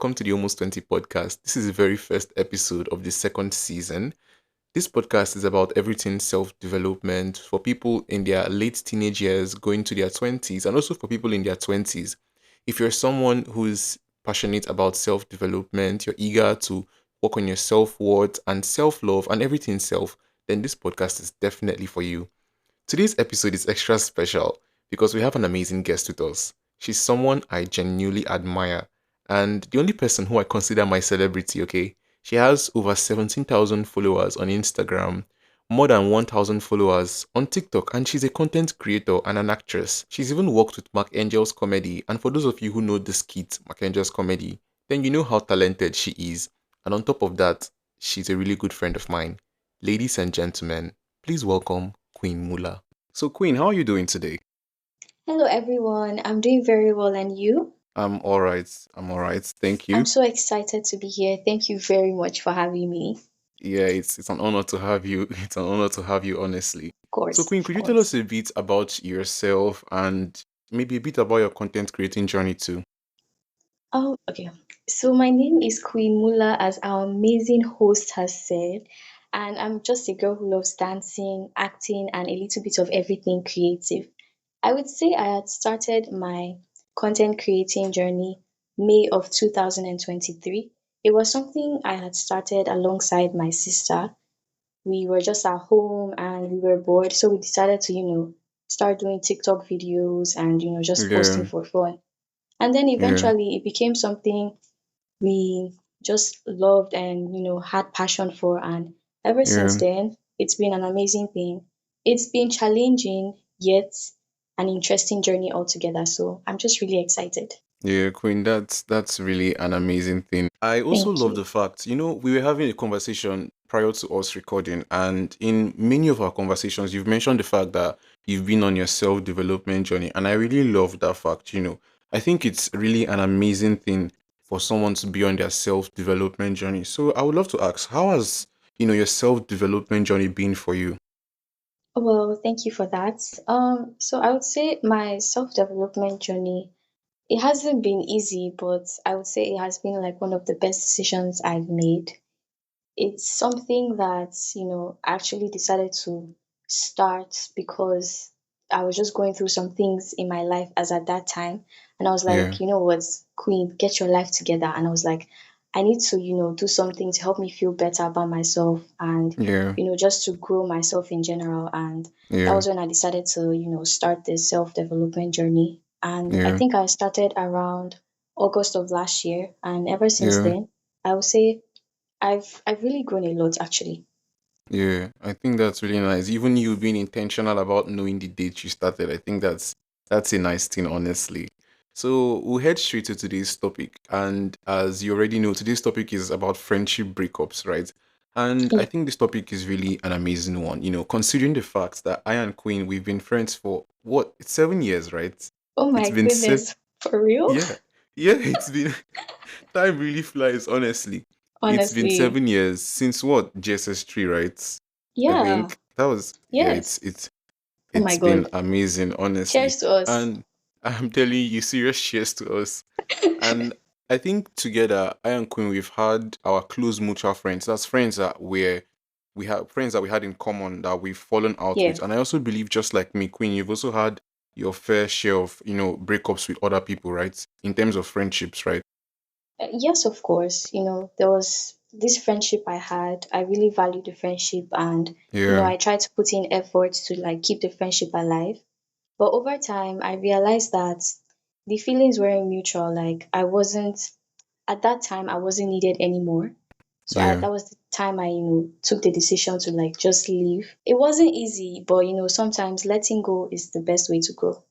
welcome to the Almost 20 podcast. This is the very first episode of the second season. This podcast is about everything self development for people in their late teenage years going to their 20s, and also for people in their 20s. If you're someone who's passionate about self development, you're eager to work on your self worth and self love and everything self, then this podcast is definitely for you. Today's episode is extra special because we have an amazing guest with us. She's someone I genuinely admire and the only person who I consider my celebrity, okay? She has over 17,000 followers on Instagram, more than 1,000 followers on TikTok, and she's a content creator and an actress. She's even worked with Mark Angel's comedy, and for those of you who know the skit, Mark Angel's comedy, then you know how talented she is. And on top of that, she's a really good friend of mine. Ladies and gentlemen, please welcome Queen Muller. So, Queen, how are you doing today? Hello, everyone. I'm doing very well, and you? I'm all right. I'm all right. Thank I'm you. so excited to be here. Thank you very much for having me. Yeah, it's an honor to have you. It's an honor to have you, honestly. Of So, course, Queen, of could you tell us course. a bit about yourself and maybe a bit about your content creating journey too? Okay. So my name is Queen Muller, as our amazing host has said, and I'm just a girl who loves dancing, acting, and a little bit of everything creative. I would say I had started my content creating journey May of 2023. It was something I had started alongside my sister. We were just at home and we were bored, so we decided to start doing TikTok videos and just posting Yeah, for fun. And then yeah, eventually it became something we just loved and had passion for. And ever since yeah. then it's been an amazing thing. It's been challenging, yet an interesting journey altogether, so I'm just really excited. Yeah, Queen, that's really an amazing thing. I also Thank love you. the fact, we were having a conversation prior to us recording, and in many of our conversations, you've mentioned the fact that you've been on your self-development journey, and I really love that fact. I think it's really an amazing thing for someone to be on their self-development journey. So I would love to ask, how has, your self-development journey been for you? Well, thank you for that. So I would say my self-development journey, it hasn't been easy, but I would say it has been like one of the best decisions I've made. It's something that, I actually decided to start because I was just going through some things in my life as at that time. And I was Yeah, like, you know what, Queen, get your life together. And I was like, I need to, do something to help me feel better about myself and, yeah, just to grow myself in general. And that yeah, was when I decided to, start this self development journey. And I yeah, think I started around August of last year. And ever since yeah. then, I would say I've really grown a lot actually. Yeah, I think that's really nice. Even you being intentional about knowing the date you started, I think that's a nice thing, honestly. So we'll head straight to today's topic. And as you already know, today's topic is about friendship breakups, right? And I Yeah. think this topic is really an amazing one, considering the fact that I and Queen, we've been friends for what, it's 7 years, right? Oh It's my been goodness. For real? yeah, yeah, it's been time really flies, honestly. It's been Honestly. 7 years since what? GSS3, right? I Yeah. think that was yeah, Yes. Oh my it's been god. amazing, honestly. Cheers to us. And I'm telling you, serious cheers to us. And I think together, I and Queen, we've had our close mutual friends. That's friends that we have friends that we had in common that we've fallen out Yeah. with. And I also believe, just like me, Queen, you've also had your fair share of, breakups with other people, right? In terms of friendships, right? Yes, of course. There was this friendship I had. I really valued the friendship, and Yeah, I tried to put in effort to like keep the friendship alive. But over time, I realized that the feelings weren't mutual. Like I wasn't at that time, I wasn't needed anymore. So yeah. that was the time I, took the decision to like just leave. It wasn't easy, but sometimes letting go is the best way to grow.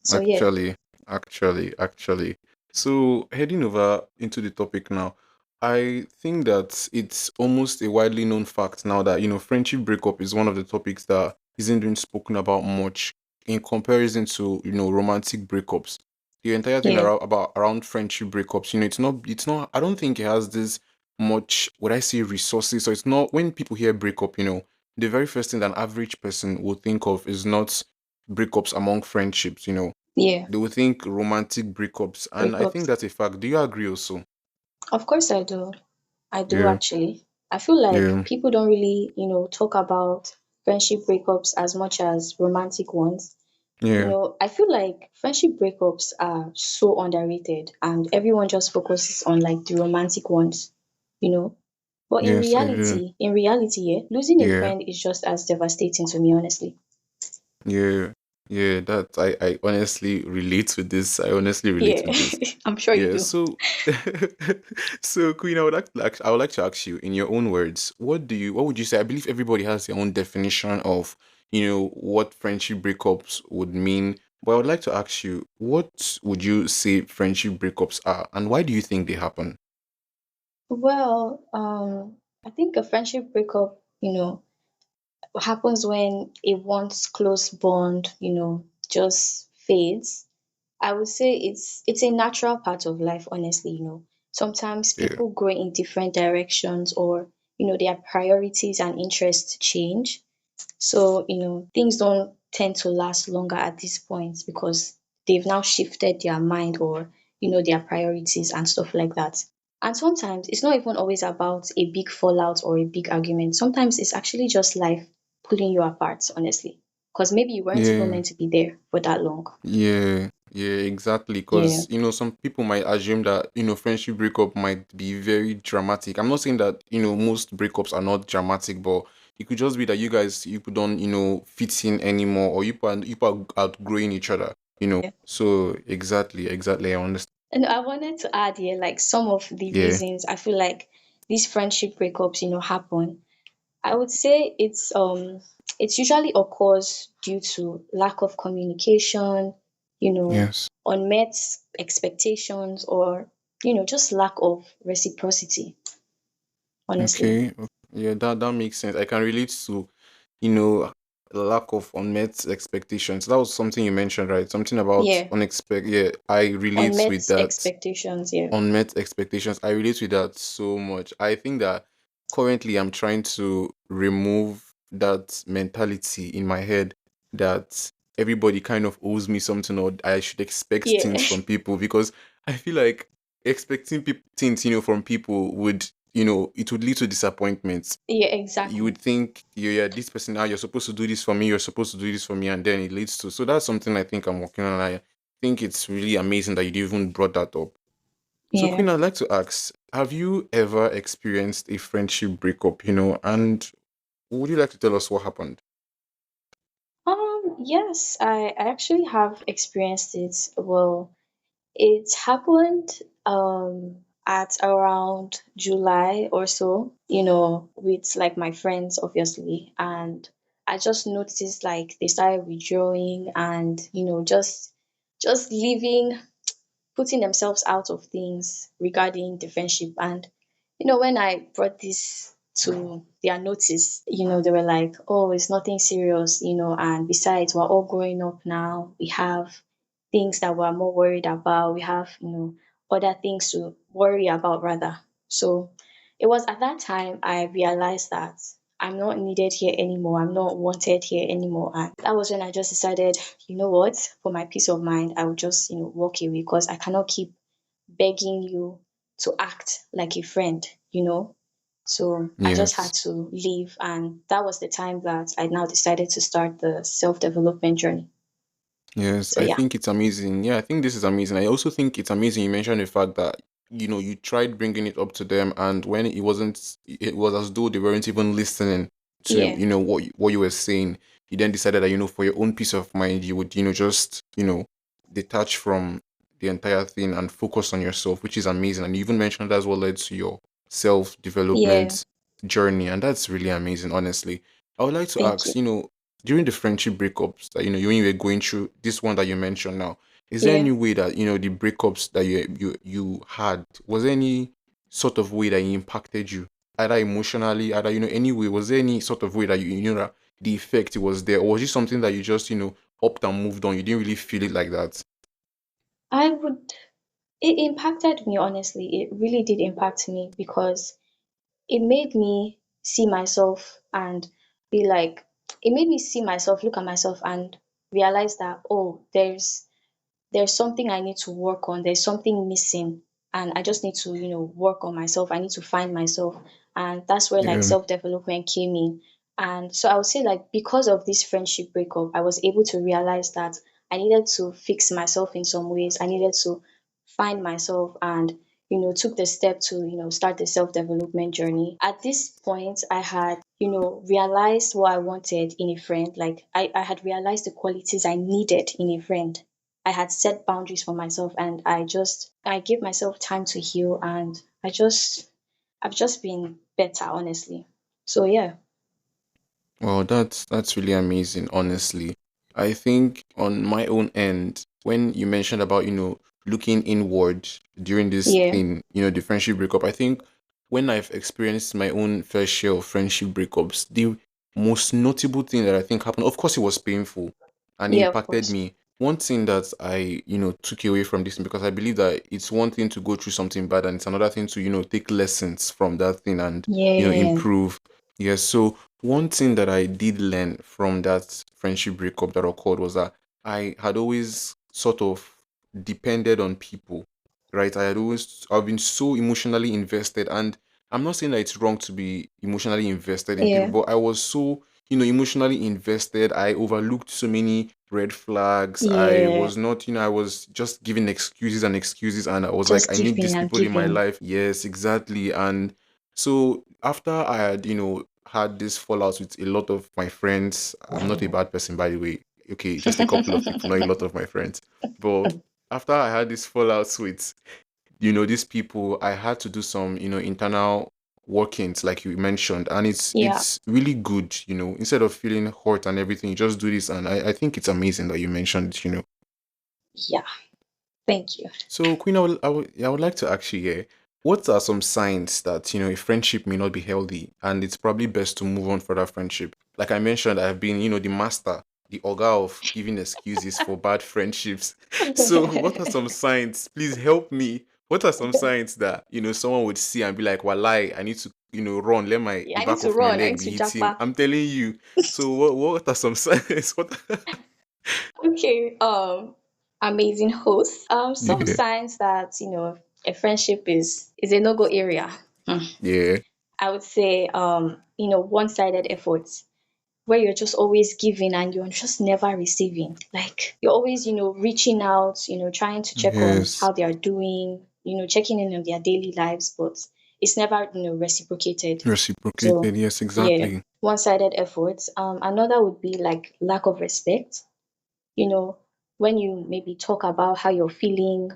So yeah, Actually. So heading over into the topic now, I think that it's almost a widely known fact now that friendship breakup is one of the topics that isn't being spoken about much in comparison to romantic breakups. The entire thing yeah, around friendship breakups, it's not. I don't think it has this much. Would I say resources? So it's not when people hear breakup, the very first thing that an average person will think of is not breakups among friendships. yeah, They will think romantic breakups, and I think breakups. that's a fact. Do you agree also? Of course I do. I do Yeah, actually. I feel like yeah, people don't really, talk about friendship breakups as much as romantic ones. yeah, I feel like friendship breakups are so underrated and everyone just focuses on like the romantic ones, you know. But yes, I do. in reality, yeah, losing a Yeah, friend is just as devastating to me, honestly. yeah, yeah. That I honestly relate with this. I honestly relate Yeah, with this. I'm sure you Yeah. do. So, so Queen, I would like to ask you in your own words, what would you say? I believe everybody has their own definition of, what friendship breakups would mean. But I would like to ask you, what would you say friendship breakups are, and why do you think they happen? Well, I think a friendship breakup, happens when a once close bond, just fades. I would say it's a natural part of life, honestly, Sometimes Yeah, people grow in different directions or, their priorities and interests change. So, things don't tend to last longer at this point because they've now shifted their mind or, their priorities and stuff like that. And sometimes it's not even always about a big fallout or a big argument. Sometimes it's actually just life pulling you apart, honestly. Because maybe you weren't even yeah. meant to be there for that long. Yeah, yeah, exactly. Yeah. Because, some people might assume that, friendship breakup might be very dramatic. I'm not saying that, most breakups are not dramatic, but it could just be that you don't, fit in anymore, or you are outgrowing each other, So exactly, I understand. And I wanted to add here, like some of the Yeah, reasons I feel like these friendship breakups, happen. I would say it's usually occurs due to lack of communication, yes. unmet expectations or just lack of reciprocity, honestly. Okay. Yeah, that makes sense. I can relate to, you know, lack of unmet expectations. That was something you mentioned, right? Something about Yeah, unexpected. Yeah, I relate with unmet that. expectations, yeah. Unmet expectations. I relate with that so much. I think that currently I'm trying to remove that mentality in my head that everybody kind of owes me something or I should expect Yeah. things from people because I feel like expecting things, from people would, it would lead to disappointments. Yeah, You would exactly. think, yeah, this person, now you're supposed to do this for me, you're supposed to do this for me, and then it leads to. So that's something I think I'm working on. I think it's really amazing that you even brought that up. So, Yeah. Queen, I'd like to ask, have you ever experienced a friendship breakup, and would you like to tell us what happened? Yes, I actually have experienced it. Well, it happened at around July or so, with like my friends obviously. And I just noticed like they started withdrawing and, just leaving, putting themselves out of things regarding the friendship. And when I brought this to their notice, they were like, oh, it's nothing serious, and besides, we're all growing up now. We have things that we're more worried about. We have, other things to worry about rather. So it was at that time I realized that I'm not needed here anymore. I'm not wanted here anymore. And that was when I just decided, you know what, for my peace of mind, I would just, walk away because I cannot keep begging you to act like a friend, So I just Yes. had to leave. And that was the time that I now decided to start the self development journey. Yes, So I yeah. think it's amazing. Yeah, I think this is amazing. I also think it's amazing you mentioned the fact that you tried bringing it up to them, and when it wasn't, it was as though they weren't even listening to Yeah. what you were saying. You then decided that for your own peace of mind, you would just detach from the entire thing and focus on yourself, which is amazing. And you even mentioned that's what led to your self Yeah. development journey, and that's really amazing. Honestly, I would like to Thank ask, you. during the friendship breakups that when you were going through this one that you mentioned now, is there Yeah. any way that the breakups that you had, was there any sort of way that it impacted you, either emotionally, either any way, was there any sort of way that you know that the effect was there, or was it something that you just upped and moved on, you didn't really feel it like that? I would, it impacted me, honestly. It really did impact me because it made me see myself and be like, it made me see myself, look at myself and realize that, oh, there's something I need to work on. There's something missing. and I just need to, work on myself. I need to find myself. And that's where like Yeah. self-development came in. And so I would say like because of this friendship breakup, I was able to realize that I needed to fix myself in some ways. I needed to find myself and took the step to start the self-development journey. At this point I had realized what I wanted in a friend. Like I had realized the qualities I needed in a friend. I had set boundaries for myself, and I gave myself time to heal, and I've just been better, honestly. So yeah. Well, that's really amazing, honestly. I think on my own end, when you mentioned about, looking inward during this Yeah. thing, the friendship breakup, I think when I've experienced my own fair share of friendship breakups, the most notable thing that I think happened, of course, it was painful and it Yeah, of impacted course. me. One thing that I, took away from this, because I believe that it's one thing to go through something bad and it's another thing to, take lessons from that thing and, Yeah. improve. Yes. So one thing that I did learn from that friendship breakup that occurred was that I had always sort of depended on people, right? I've been so emotionally invested, and I'm not saying that it's wrong to be emotionally invested in people, Yeah. but I was so, emotionally invested. I overlooked so many red flags. I Yeah. was not, I was just giving excuses and excuses, and I was like, Just I need giving these and people in my giving. life. Yes, exactly. And so after I had, had this fallout with a lot of my friends. I'm not a bad person, by the way. Okay, just a couple of people, not a lot of my friends. But after I had this fallout with, these people, I had to do some, internal workings, like you mentioned, and Yeah. it's really good. Instead of feeling hurt and everything, you just do this, and I think it's amazing that you mentioned it. Yeah. Thank you. So, Queen, I would like to ask you here, what are some signs that, a friendship may not be healthy and it's probably best to move on for that friendship? Like I mentioned, I've been, the master, the ogre of giving excuses for bad friendships. So, what are some signs? Please help me. What are some signs that, someone would see and be like, Walai, I need to, run, let Yeah, the I need back to of my run. I leg need be to hitting? japa. I'm telling you. So, what are some signs? What? Okay. Amazing host. Some Yeah. signs that a friendship is a no-go area. Hmm. Yeah. I would say one-sided efforts, where you're just always giving and you're just never receiving. Like you're always, reaching out, trying to check on Yes. how they are doing, checking in on their daily lives, but it's never, reciprocated. So Reciprocated. Yes, yeah, exactly. one-sided efforts. Another would be like lack of respect. You know, when you maybe talk about how you're feeling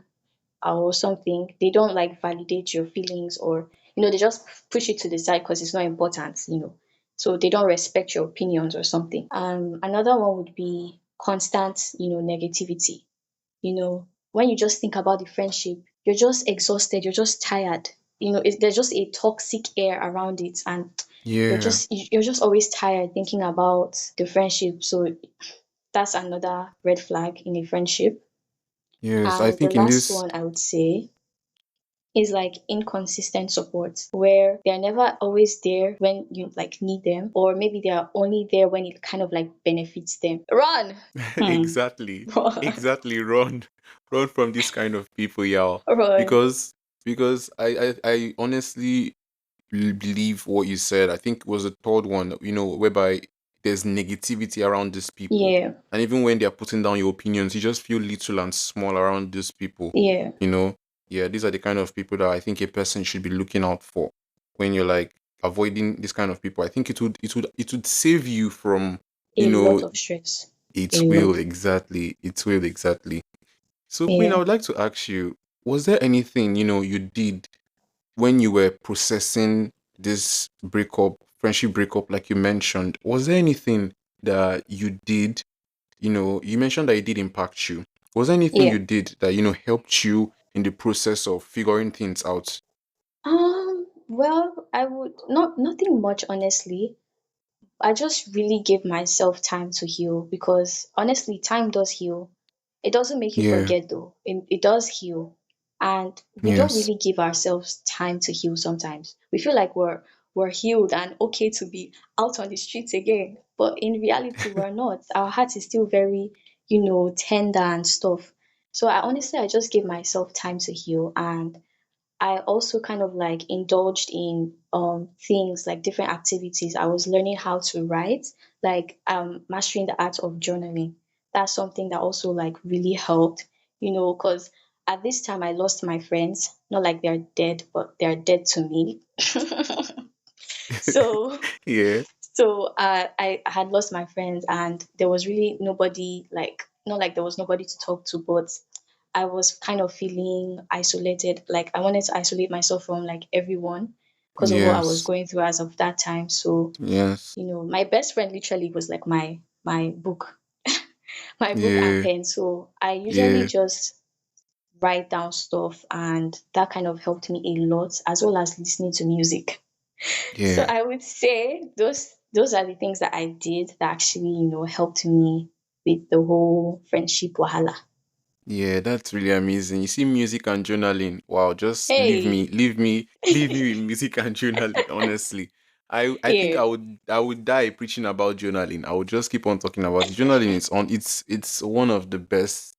or something, they don't like validate your feelings, or they just push it to the side because it's not important. So they don't respect your opinions or something. Another one would be constant negativity. When you just think about the friendship, you're just exhausted, you're just tired. There's just a toxic air around it, and Yeah. you're just always tired thinking about the friendship. So that's another red flag in a friendship. Yes, I And the think in last this, one I would say is like inconsistent support, where they're never always there when you like need them, or maybe they are only there when it kind of like benefits them. Run. Hmm. exactly, exactly, run from this kind of people, y'all, Run. because I honestly believe what you said. I think it was the third one, whereby there's negativity around these people, Yeah. and even when they're putting down your opinions, you just feel little and small around these people. Yeah. You know, yeah, these are the kind of people that I think a person should be looking out for when you're like avoiding this kind of people. I think it would save you from, you A lot know, of stress. it A will lot. exactly, it will exactly. So, Queen, I Yeah. would like to ask you, was there anything, you did when you were processing this breakup, friendship breakup, like you mentioned? Was there anything that you did, you mentioned that it did impact you? Was there anything Yeah. you did that, helped you in the process of figuring things out? Well, I would not nothing much, honestly. I just really give myself time to heal, because honestly, time does heal. It doesn't make you Yeah. forget though. It does heal. And we don't Yes. really give ourselves time to heal sometimes. We feel like we're healed and okay to be out on the streets again. But in reality, we're not. Our heart is still very, tender and stuff. So I honestly I just give myself time to heal, and I also kind of like indulged in things like different activities. I was learning how to write, like mastering the art of journaling. That's something that also like really helped, because at this time I lost my friends. Not like they're dead, but they're dead to me. So Yeah. I had lost my friends, and there was really nobody, like, not like there was nobody to talk to, but I was kind of feeling isolated. Like I wanted to isolate myself from like everyone because of what I was Yes. going through as of that time. So, Yes. my best friend literally was like my book, my book and Yeah. pen. So I usually Yeah. just write down stuff, and that kind of helped me a lot, as well as listening to music. So Yeah. I would say those are the things that I did that actually, helped me with the whole friendship wahala. Yeah, that's really amazing. You see, music and journaling. Wow, just Hey, leave me with music and journaling. Honestly, I think here. I would die preaching about journaling. I would just keep on talking about it. Journaling is on. It's one of the best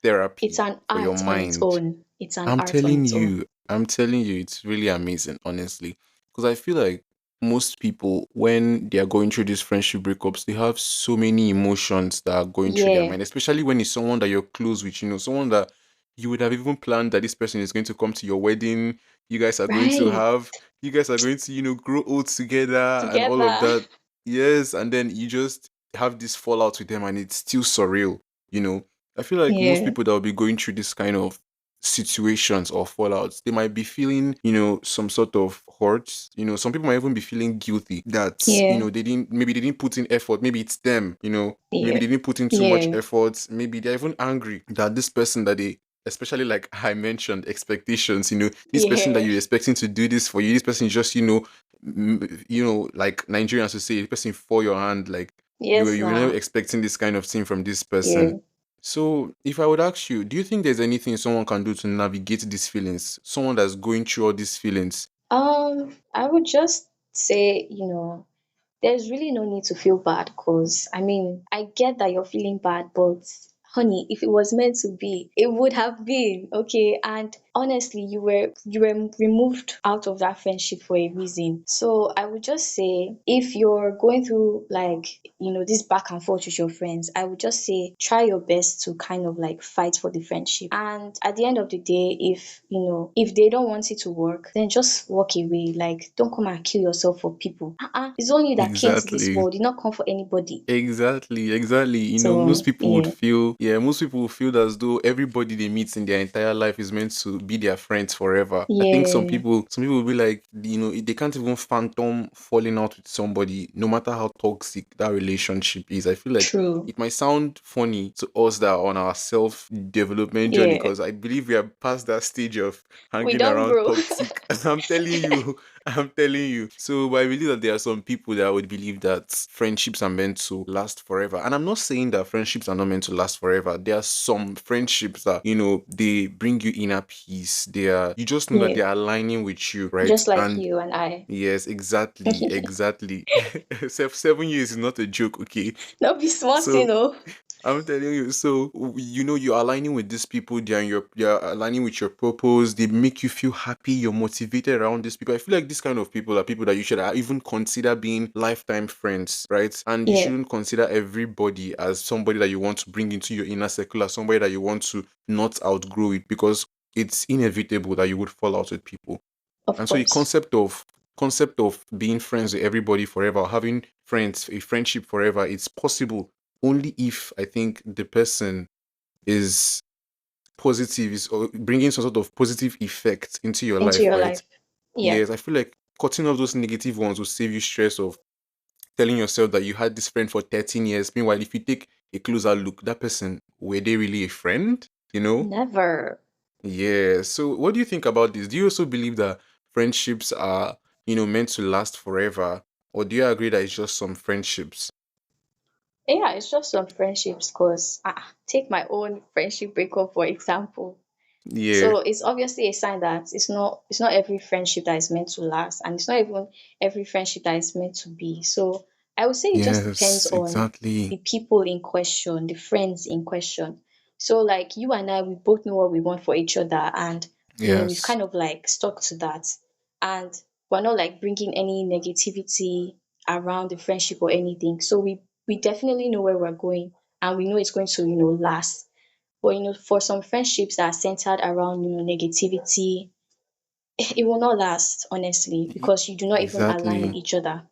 It's therapy an for your art on its mind. own. It's an art on its own. I'm telling you, it's really amazing, honestly. Because I feel like most people, when they are going through these friendship breakups, they have so many emotions that are going through their Yeah, mind, especially when it's someone that you're close with, someone that you would have even planned that this person is going to come to your wedding. You guys are going to right. have, you guys are going to, grow old together and all of Together. that. Yes. And then you just have this fallout with them and it's still surreal, you know. I feel like most Yeah, people that will be going through this kind of situations or fallouts, they might be feeling, some sort of hurt. Some people might even be feeling guilty that, yeah, maybe they didn't put in effort. Maybe it's them, maybe yeah, they didn't put in too much yeah, effort. Maybe they're even angry that this person that they, especially like I mentioned, expectations, this person that yeah. you're expecting to do this for you, this person just, like Nigerians would say, the person for your hand, like Yes, you were never now. expecting this kind of thing from this Yeah. person. So, if I would ask you, do you think there's anything someone can do to navigate these feelings? Someone that's going through all these feelings? I would just say, there's really no need to feel bad, because I mean, I get that you're feeling bad, but honey, if it was meant to be, it would have been, okay? And honestly, you were removed out of that friendship for a reason. So I would just say, if you're going through like, this back and forth with your friends, I would just say try your best to kind of like fight for the friendship. And at the end of the day, if they don't want it to work, then just walk away. Like, don't come and kill yourself for people. It's only you that came to this Exactly. world. You did not come for anybody. Exactly, exactly. Most So people would yeah, feel, yeah, most people would feel as though everybody they meet in their entire life is meant to be their friends forever. I think yeah, some people will be like, they can't even phantom falling out with somebody, no matter how toxic that relationship is. I feel like true. it might sound funny to us that are on our self development journey Yeah, because I believe we are past that stage of we hanging don't around grow. toxic. I'm telling you, I'm telling you. So, but I believe that there are some people that would believe that friendships are meant to last forever. And I'm not saying that friendships are not meant to last forever. There are some friendships that, they bring you inner peace. You just know that Yeah, they are aligning with you, right? just like And you and I. yes, exactly, exactly. 7 years is not a joke, okay? Not be smart, So I'm telling you, so you're aligning with these people, you're aligning with your purpose, they make you feel happy, you're motivated around these people. I feel like this kind of people are people that you should even consider being lifetime friends, right? And you Yeah, shouldn't consider everybody as somebody that you want to bring into your inner circle, as somebody that you want to not outgrow it, because it's inevitable that you would fall out with people. of And so the course. concept of being friends with everybody forever, or having a friendship forever, it's possible only if I think the person is positive, is bringing some sort of positive effect into your Into life, your right? life. Yeah, Yes, I feel like cutting off those negative ones will save you stress of telling yourself that you had this friend for 13 years. Meanwhile, if you take a closer look, that person, were they really a friend? You know? never. Yeah. So, what do you think about this? Do you also believe that friendships are, meant to last forever? Or do you agree that it's just some friendships? Yeah, it's just some friendships, because take my own friendship breakup for example. Yeah. So it's obviously a sign that it's not every friendship that is meant to last, and it's not even every friendship that is meant to be. So I would say it just depends Yes, on exactly. the people in question, the friends in question. So like you and I, we both know what we want for each other, and We've Yes. kind of like stuck to that, and we're not like bringing any negativity around the friendship or anything. So we definitely know where we're going, and we know it's going to last. But for some friendships that are centered around negativity, it will not last, honestly, E- because you do not even align with Exactly. each other.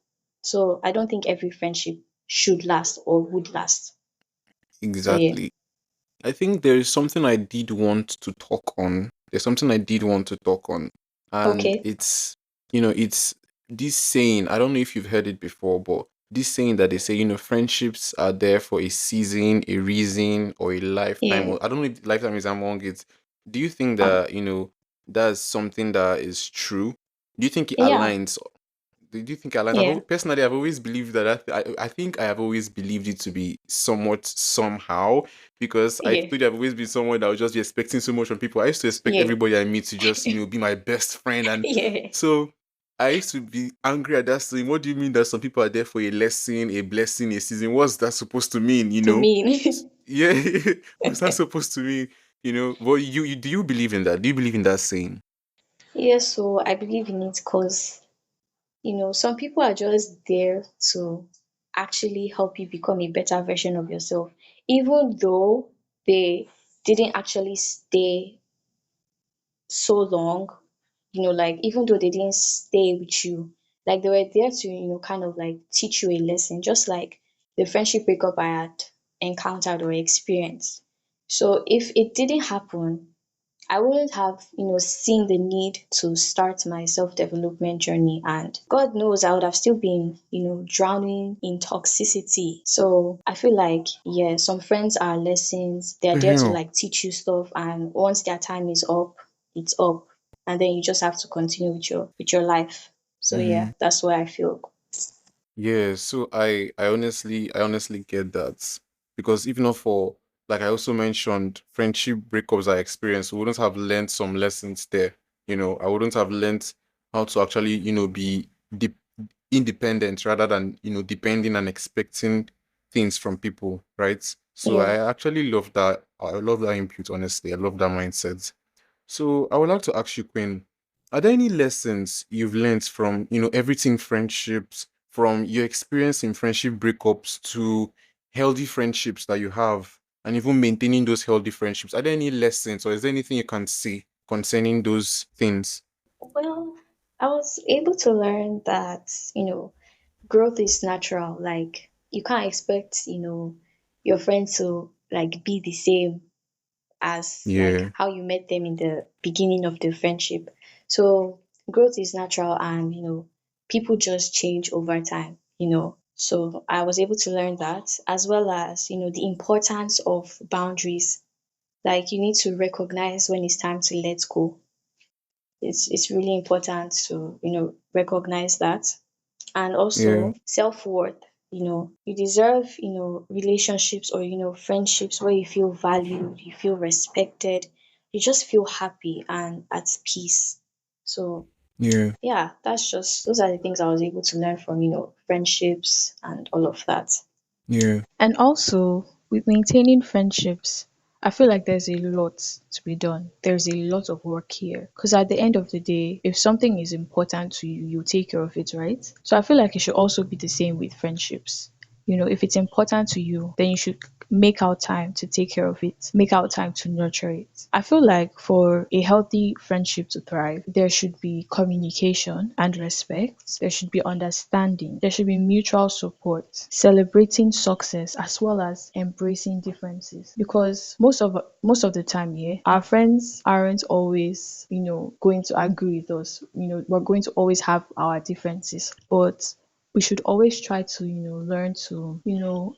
So I don't think every friendship should last or would last. So yeah. Exactly. I think there is something I did want to talk on. There's something I did want to talk on. And Okay. it's this saying, I don't know if you've heard it before, but this saying that they say, friendships are there for a season, a reason, or a lifetime. Yeah. Or I don't know if lifetime is among it. Do you think Um, that, that's something that is true? Do you think it yeah. aligns? Did you think I learned? Yeah. Personally, I've always believed that. I think I have always believed it to be somewhat somehow because I Yeah. thought I've always been someone that would just be expecting so much from people. I used to expect Yeah. everybody I meet to just be my best friend, and Yeah. so I used to be angry at that saying. What do you mean that some people are there for a lesson, a blessing, a season? What's that supposed to mean? To mean. Yeah, what's that supposed to mean? But you do you believe in that? Do you believe in that saying? Yes, so I believe in it because some people are just there to actually help you become a better version of yourself, even though they didn't actually stay so long, like even though they didn't stay with you, like they were there to, kind of like teach you a lesson, just like the friendship breakup I had encountered or experienced. So if it didn't happen, I wouldn't have, seen the need to start my self-development journey. And God knows I would have still been, drowning in toxicity. So I feel like, yeah, some friends are lessons. They're there to Yeah. like teach you stuff. And once their time is up, it's up. And then you just have to continue with your life. So yeah, that's what I feel. Yeah, so I honestly get that because even not for like I also mentioned friendship breakups I experienced, we wouldn't have learned some lessons there. I wouldn't have learned how to actually, be de- independent rather than, depending and expecting things from people, right? So Yeah. I actually love that. I love that input, honestly. I love that mindset. So I would like to ask you, Queen, are there any lessons you've learned from, everything friendships, from your experience in friendship breakups to healthy friendships that you have, and even maintaining those healthy friendships? Are there any lessons or is there anything you can say concerning those things? Well, I was able to learn that, growth is natural. Like you can't expect, your friends to like be the same as like Yeah, how you met them in the beginning of the friendship. So growth is natural, and people just change over time. So I was able to learn that, as well as, the importance of boundaries. Like you need to recognize when it's time to let go. It's really important to, recognize that. And yeah, also self-worth. You deserve, relationships or, friendships where you feel valued, you feel respected, you just feel happy and at peace. So yeah, yeah, those are the things I was able to learn from, friendships and all of that. yeah, And also, with maintaining friendships, I feel like there's a lot to be done. There's a lot of work here. Because at the end of the day, if something is important to you, you take care of it, right? So I feel like it should also be the same with friendships. If it's important to you, then you should make out time to take care of it, make out time to nurture it. I feel like for a healthy friendship to thrive, there should be communication and respect, there should be understanding, there should be mutual support, celebrating success as well as embracing differences. Because most of the time, yeah, our friends aren't always, going to agree with us. We're going to always have our differences, but we should always try to learn to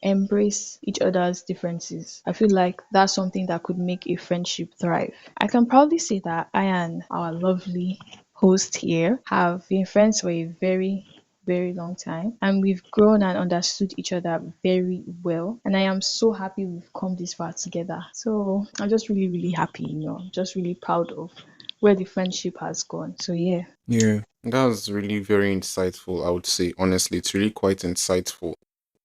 embrace each other's differences. I feel like that's something that could make a friendship thrive. I can proudly say that I and our lovely host here have been friends for a very very long time, and we've grown and understood each other very well, and I am so happy we've come this far together. So I'm just really really happy. I'm just really proud of where the friendship has gone. So yeah. yeah. That's really very insightful, I would say. Honestly, it's really quite insightful.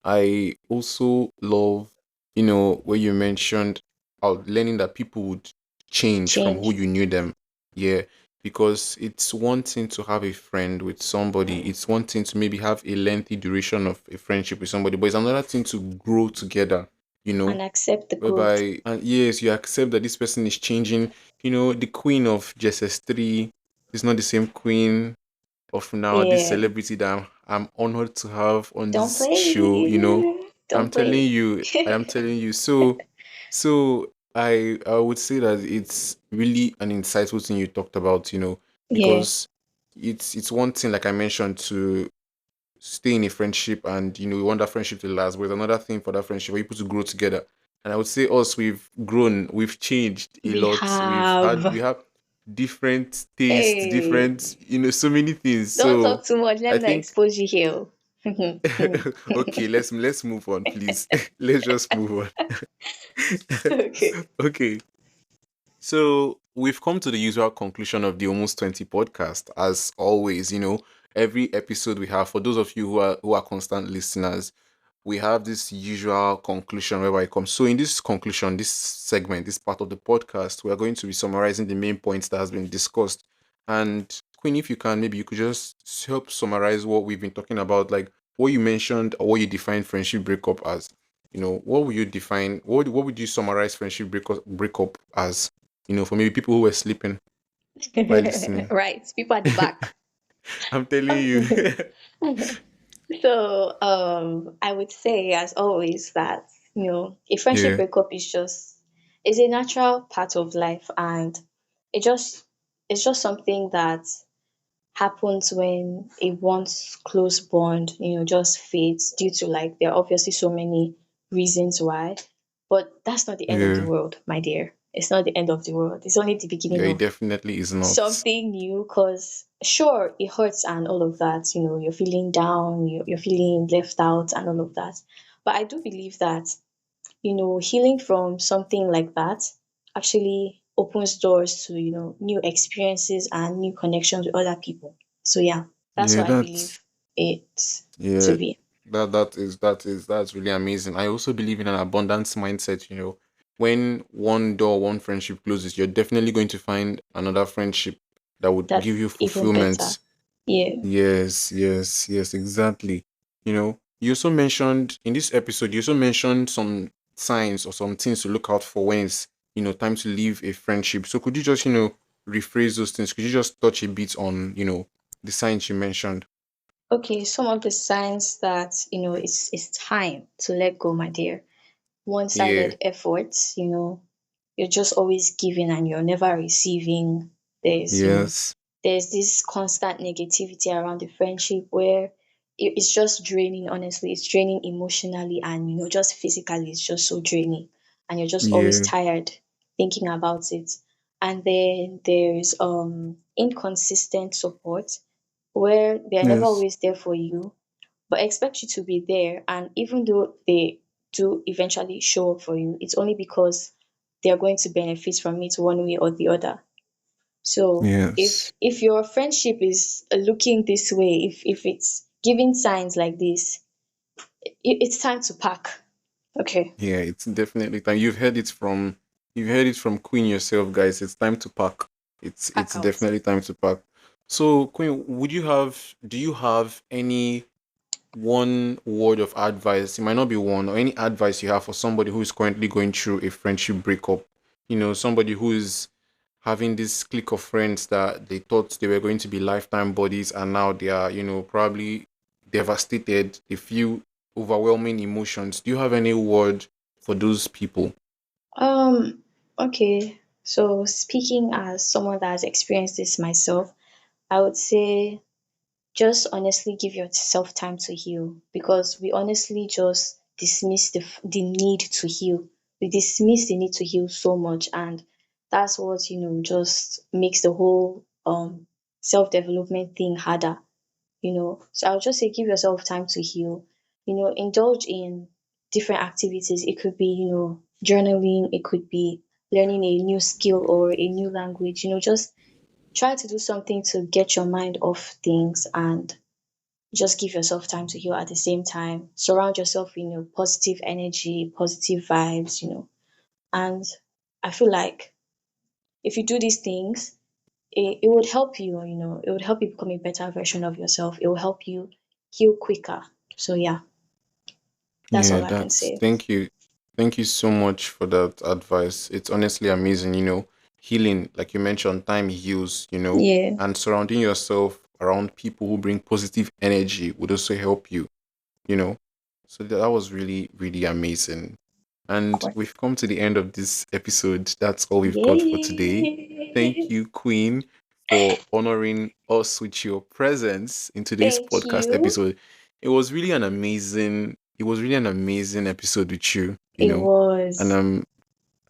I also love, where you mentioned learning that people would change from who Change. you knew them. Yeah, because it's one thing to have a friend with somebody. It's one thing to maybe have a lengthy duration of a friendship with somebody, but it's another thing to grow together, you know, and accept the growth. whereby, and yes, you accept that this person is changing. The queen of JSS3 is not the same queen of now, this Yeah. celebrity that I'm honored to have on Don't this show. play. I'm Don't telling play. you, I am telling you. So I would say that it's really an insightful thing you talked about, Yeah. because it's one thing, like I mentioned, to stay in a friendship and we want that friendship to last, but it's another thing for that friendship for people to grow together. And I would say us, we've grown, we've changed a We lot. We have. have different tastes, Hey. different, so many things. Don't So talk too much. Let I me not think expose you here. okay, let's move on, please. Let's just move on. Okay. Okay. So we've come to the usual conclusion of the Almost 20 podcast. As always, every episode we have, for those of you who are constant listeners, we have this usual conclusion whereby it comes. So in this conclusion, this segment, this part of the podcast, we are going to be summarizing the main points that has been discussed. And Queen, if you can, maybe you could just help summarize what we've been talking about, like what you mentioned or what you define friendship breakup as. What would you define? What would you summarize friendship breakup as? For maybe people who were sleeping while listening. Right. People at the back. I'm telling you. So, I would say, as always, that a friendship Yeah, breakup is a natural part of life, and it just it's just something that happens when a once close bond, just fades due to, like, there are obviously so many reasons why, but that's not the end of the yeah, world, my dear. It's not the end of the world. It's only the yeah. beginning It of definitely is not. something new. Because sure, it hurts and all of that, you're feeling down, you're feeling left out and all of that, but I do believe that healing from something like that actually opens doors to new experiences and new connections with other people. So yeah, that's Yeah, what I believe it to yeah. be. That's really amazing. I also believe in an abundance mindset. When one door, one friendship closes, you're definitely going to find another friendship that would give you That's even better. fulfillment. Yeah. Yes, yes, yes, exactly. You also mentioned in this episode, you also mentioned some signs or some things to look out for when it's, time to leave a friendship. So could you just, rephrase those things? Could you just touch a bit on, the signs you mentioned? Okay, some of the signs that it's time to let go, my dear. Yeah, One-sided efforts, you're just always giving and you're never receiving. There's you know yes, there's this constant negativity around the friendship where it's just draining. Honestly, it's draining emotionally, and just physically, it's just so draining, and you're just always yeah, tired thinking about it. And then there's inconsistent support, where they're never yes, always there for you but expect you to be there. And even though they do eventually show up for you, it's only because they're going to benefit from it one way or the other. So yes. if your friendship is looking this way, if it's giving signs like this, it's time to pack. Okay, Yeah, it's definitely time. You've heard it from Queen yourself, guys. It's time to pack. It's pack it's out. definitely time to pack. So, Queen, do you have any one word of advice? It might not be one, or any advice you have for somebody who is currently going through a friendship breakup. Somebody who is having this clique of friends that they thought they were going to be lifetime buddies, and now they are, probably devastated. They feel overwhelming emotions. Do you have any word for those people? Okay. So speaking as someone that has experienced this myself, I would say just honestly give yourself time to heal, because we honestly just dismiss the need to heal. We dismiss the need to heal so much, and that's what just makes the whole self-development thing harder. So I'll just say give yourself time to heal. Indulge in different activities. It could be journaling, it could be learning a new skill or a new language. Just try to do something to get your mind off things, and just give yourself time to heal. At the same time, surround yourself with positive energy, positive vibes. And I feel like if you do these things, it would help you, it would help you become a better version of yourself. It will help you heal quicker. So yeah, that's Yeah, all I can that's say. thank you. Thank you so much for that advice. It's honestly amazing, healing, like you mentioned, time heals, Yeah, and surrounding yourself around people who bring positive energy would also help you, you know. So that was really, really amazing. of And course. we've come to the end of this episode. That's all we've got for today. Thank Yay! you, Queen, for honoring us with your presence in today's Thank podcast you. episode. It was really an amazing episode with you, It and was. I'm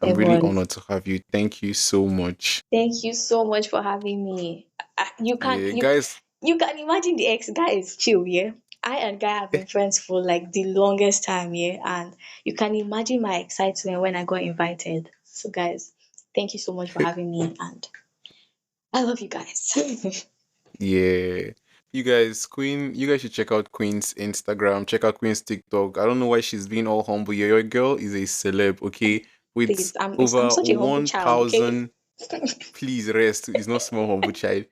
It really was. honored to have you. Thank you so much. Thank you so much for having me. You can Yeah, you guys. you can imagine the ex guy is chill, yeah. I and guy have been friends for like the longest time, yeah, and you can imagine my excitement when I got invited. So, guys, thank you so much for having me, and I love you guys. Yeah. You guys should check out Queen's Instagram, check out Queen's TikTok. I don't know why she's being all humble. Yeah, your girl is a celeb, okay? With Please, I'm over such a humble child, okay? 1,000, please rest. It's not small humble child.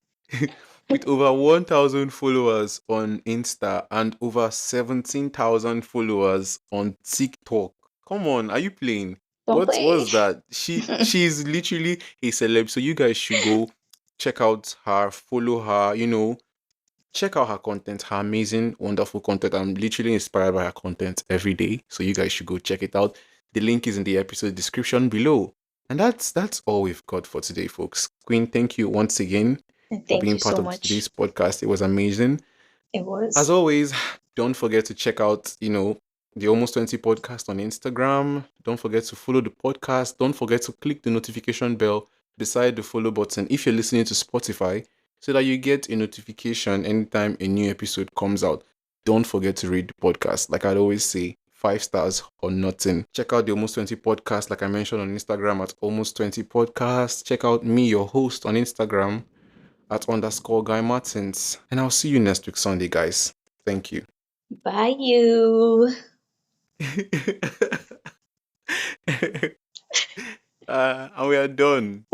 With over 1,000 followers on Insta and over 17,000 followers on TikTok. Come on, are you playing? Don't play. What's that? She's literally a celeb. So you guys should go check out her, follow her, check out her content, her amazing, wonderful content. I'm literally inspired by her content every day. So you guys should go check it out. The link is in the episode description below. And that's all we've got for today, folks. Queen, thank you once again And for thank being you part so of much. today's podcast. It was amazing. It As was. always, don't forget to check out, the Almost 20 podcast on Instagram. Don't forget to follow the podcast. Don't forget to click the notification bell beside the follow button if you're listening to Spotify so that you get a notification anytime a new episode comes out. Don't forget to read the podcast. Like I'd always say, 5 stars or nothing. Check out the Almost 20 podcast, like I mentioned on Instagram at Almost 20 podcast. Check out me, your host, on Instagram at underscore Guy Martins. And I'll see you next week, Sunday, guys. Thank you. Bye, you. And we are done.